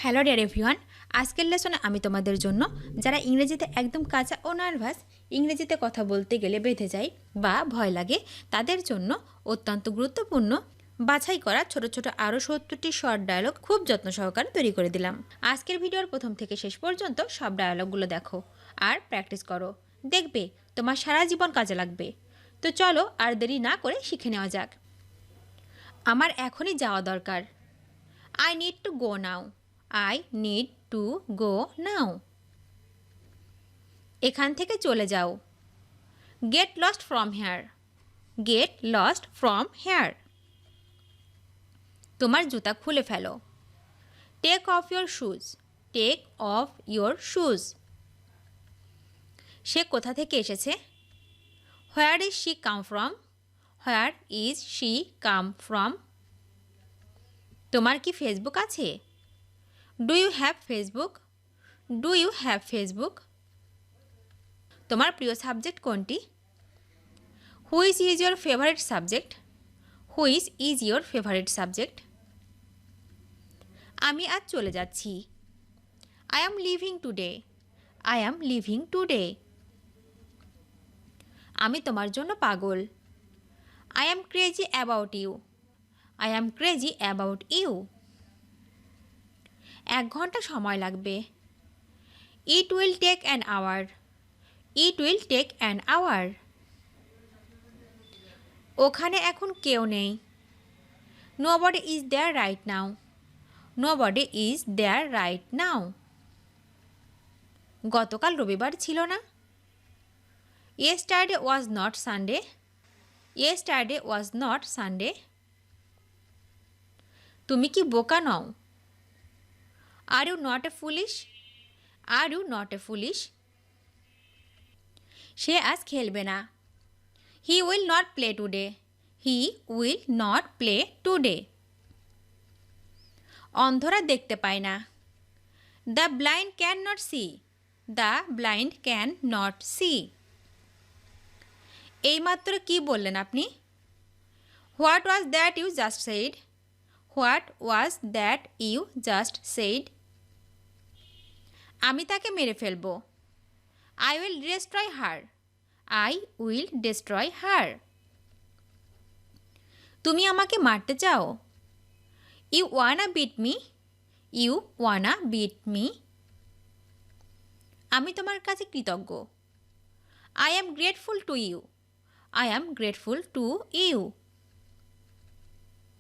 Hello dear everyone, আজকের লেসনে আমি তোমাদের জন্য যারা ইংরেজিতে একদম কাঁচা ও নার্ভাস, ইংরেজিতে কথা বলতে গেলে বেঁধে যায় বা ভয় লাগে, তাদের জন্য অত্যন্ত গুরুত্বপূর্ণ বাছাই করা ছোট ছোট আরও 70টি শর্ট ডায়লগ খুব যত্ন সহকারে তৈরি করে দিলাম। আজকের ভিডিওর প্রথম থেকে শেষ পর্যন্ত সব ডায়লগগুলো দেখো আর প্র্যাকটিস করো, দেখবে তোমার সারা জীবন কাজে লাগবে। তো চলো আর দেরি না করে শিখে নেওয়া যাক। আমার এখনই যাওয়া দরকার। I need to go now. I need to go now. এখান থেকে চলে যাও। Get lost from here. Get lost from here. তোমার জুতা খুলে ফেলো। Take off your shoes. Take off your shoes. সে কোথা থেকে এসেছে? Where is she come from? Where is she come from? তোমার কি ফেসবুক আছে? Do you have Facebook? Do you have Facebook? তোমার প্রিয় সাবজেক্ট কোনটি? Which is your favorite subject? Which is your favorite subject? আমি আজ চলে যাচ্ছি। I am leaving today. I am leaving today. আমি তোমার জন্য পাগল। I am crazy about you. I am crazy about you. 1 ঘন্টা সময় লাগবে। It will take an hour. It will take an hour. ওখানে এখন কেউ নেই। Nobody is there right now. Nobody is there right now. গতকাল রবিবার ছিল না? Yesterday was not Sunday. Yesterday was not Sunday. তুমি কি বোকা নও? Are you not a foolish? Are you not a foolish? সে আজ খেলবে না। He will not play today. He will not play today. অন্ধরা দেখতে পায় না। The blind cannot see. The blind cannot see. এইমাত্র কি বললেন আপনি? What was that you just said? What was that you just said? আমি তাকে মেরে ফেলব। I will destroy her. I will destroy her. তুমি আমাকে মারতে চাও? You wanna beat me? You wanna beat me? আমি তোমার কাছে কৃতজ্ঞ। I am grateful to you. I am grateful to you.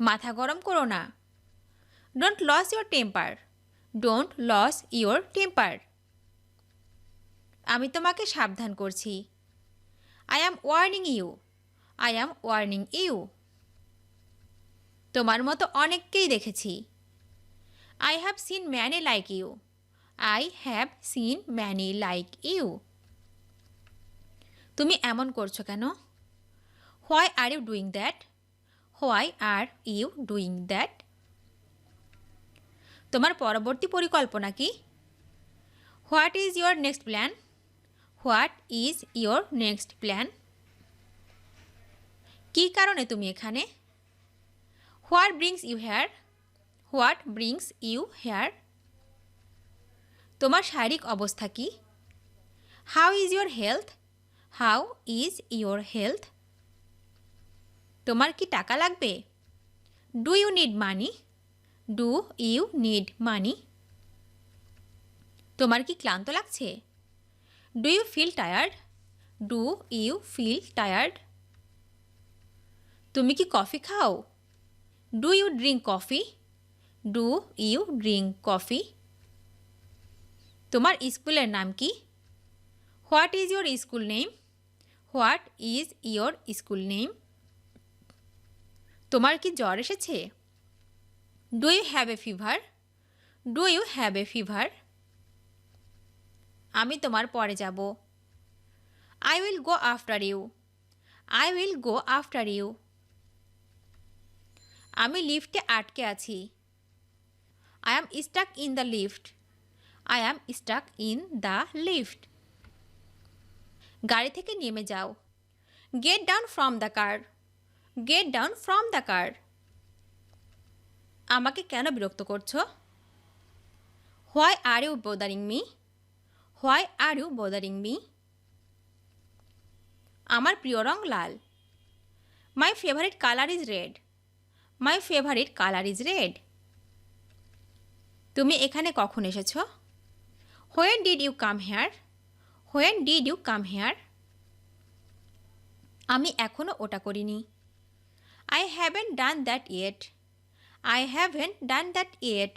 মাথা গরম করো না। Don't lose your temper. Don't lose your temper. আমি তোমাকে সাবধান করছি। I am warning you. I am warning you. তোমার মতো অনেককেই দেখেছি। I have seen many like you. I have seen many like you. তুমি এমন করছো কেন? Why are you doing that? Why are you doing that? তোমার পরবর্তী পরিকল্পনা কি? What is your next plan? What is your next plan? কী কারণে তুমি এখানে? What brings you here? What brings you here? তোমার শারীরিক অবস্থা কি? How is your health? How is your health? তোমার কি টাকা লাগবে? Do you need money? Do you need money? তোমার কি ক্লান্ত লাগছে? Do you feel tired? Do you feel tired? তুমি কি কফি খাও? Do you drink coffee? Do you drink coffee? তোমার স্কুলের নাম কি? What is your school name? What is your school name? তোমার কি জ্বর এসেছে? Do you have a fever? Do you have a fever? আমি তোমার পরে যাব। I will go after you. I will go after you. আমি লিফটে আটকে আছি। I am stuck in the lift. I am stuck in the lift. গাড়ি থেকে নেমে যাও। Get down from the car. Get down from the car. আমাকে কেন বিরক্ত করছো? Why are you bothering me? Why are you bothering me? আমার প্রিয় রং লাল। My favourite colour is red. My favourite colour is red. তুমি এখানে কখন এসেছো? When did you come here? When did you come here? আমি এখনও ওটা করিনি। I haven't done that yet. I haven't done that yet.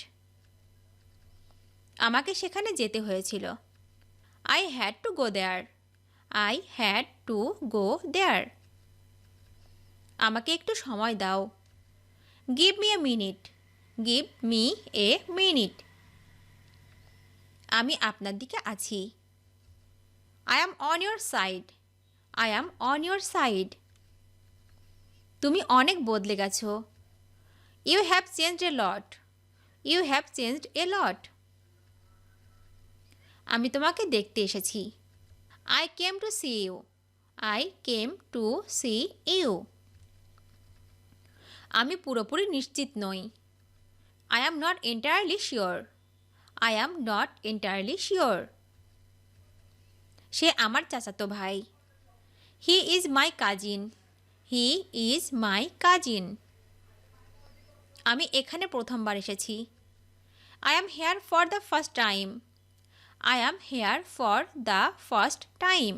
আমাকে সেখানে যেতে হয়েছিল। I had to go there. I had to go দেয়ার। আমাকে একটু সময় দাও। Give me a minute. Give me a minute. আমি আপনার দিকে আছি। I am on your side. I am on your side. তুমি অনেক বদলে গেছো। You have changed a lot. You have changed a lot. আমি তোমাকে দেখতে এসেছি। I came to see you. I came to see you. আমি পুরোপুরি নিশ্চিত নই। I am not entirely sure. I am not entirely sure. সে আমার চাচাতো ভাই। He is my cousin. He is my cousin. আমি এখানে প্রথমবার এসেছি। I am here for the first time. I am here for the first time.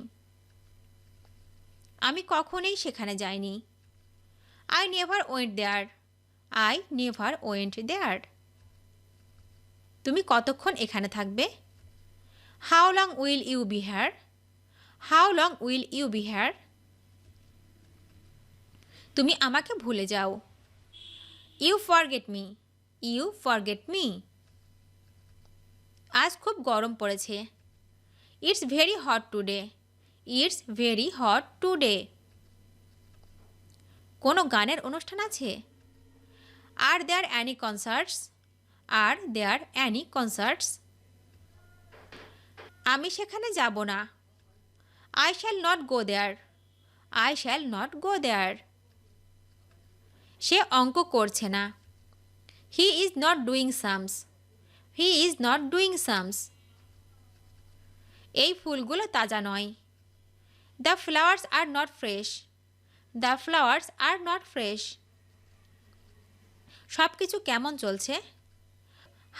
আমি কখনোই সেখানে যাইনি। I never went there. I never went there. তুমি কতক্ষণ এখানে থাকবে? How long will you be here? How long will you be here? তুমি আমাকে ভুলে যাও। You forget me. You forget me. আজ খুব গরম পড়েছে। It's very hot today. It's very hot today. কোনো গানের অনুষ্ঠান আছে? Are there any concerts? Are there any concerts? আমি সেখানে যাব না। I shall not go there. I shall not go there. সে অঙ্ক করছে না। He is not doing sums. He is not doing sums. এই ফুলগুলো তাজা নয়। The flowers are not fresh. The flowers are not fresh. সব কিছু কেমন চলছে?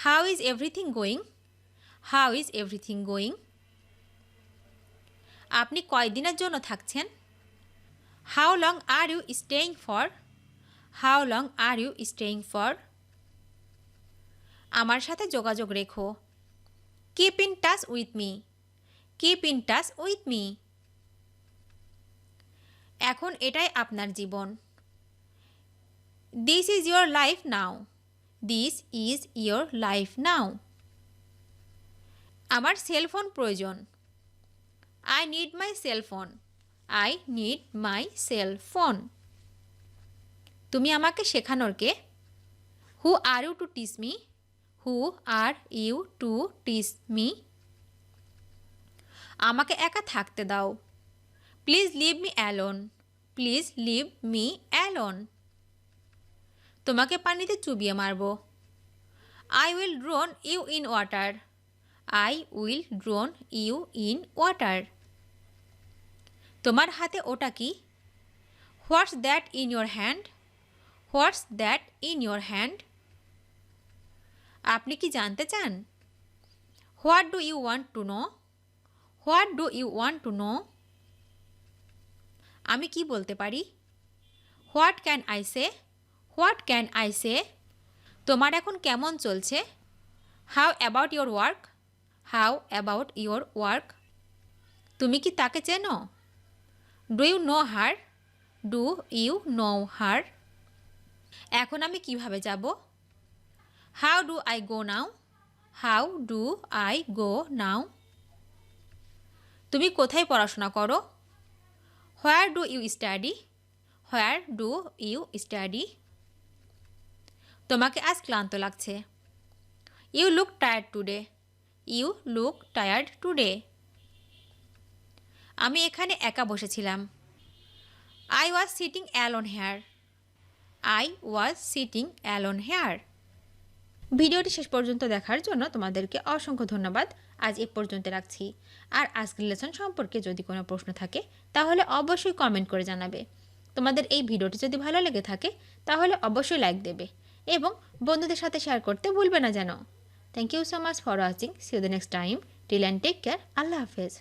How is everything going? How is everything going? আপনি কয়দিনের জন্য থাকছেন? How long are you staying for? How long are you staying for? আমার সাথে যোগাযোগ রেখো। Keep in touch with me. Keep in touch with me. এখন এটাই আপনার জীবন। This is your life now. This is your life now. আমার cellphone প্রয়োজন। I need my cellphone. I need my cellphone. তুমি আমাকে শেখানোর কে? Who are you to teach me? Who are you to teach me? আমাকে একা থাকতে দাও। Please leave me alone. Please leave me alone. তোমাকে পানিতে চুবিয়ে মারব। I will drown you in water. I will drown you in water. তোমার হাতে ওটা কি? What's that in your hand? What's that in your hand? আপনি কি জানতে চান? What do you want to know? What do you want to know? আমি কি বলতে পারি? What can I say? What can I say? তোমার এখন কেমন চলছে? How about your work? How about your work? তুমি কি তাকে চেনো? Do you know her? Do you know her? এখন আমি কিভাবে যাব? How do I go now? How do I go now? তুমি কোথায় পড়াশোনা করো? Where do you study? Where do you study? তোমাকে আজ ক্লান্ত লাগছে। You look tired today. You look tired today. আমি এখানে একা বসেছিলাম। I was sitting alone here. I was sitting alone here. ভিডিওটি শেষ পর্যন্ত দেখার জন্য তোমাদেরকে অসংখ্য ধন্যবাদ। আজ এ পর্যন্ত রাখছি। আর আজকের লেসন সম্পর্কে যদি কোনো প্রশ্ন থাকে তাহলে অবশ্যই কমেন্ট করে জানাবে। তোমাদের এই ভিডিওটি যদি ভালো লেগে থাকে তাহলে অবশ্যই লাইক দেবে এবং বন্ধুদের সাথে শেয়ার করতে ভুলবে না যেন। Thank you so much for watching. See you the next time. Till and take care. Allah হাফেজ।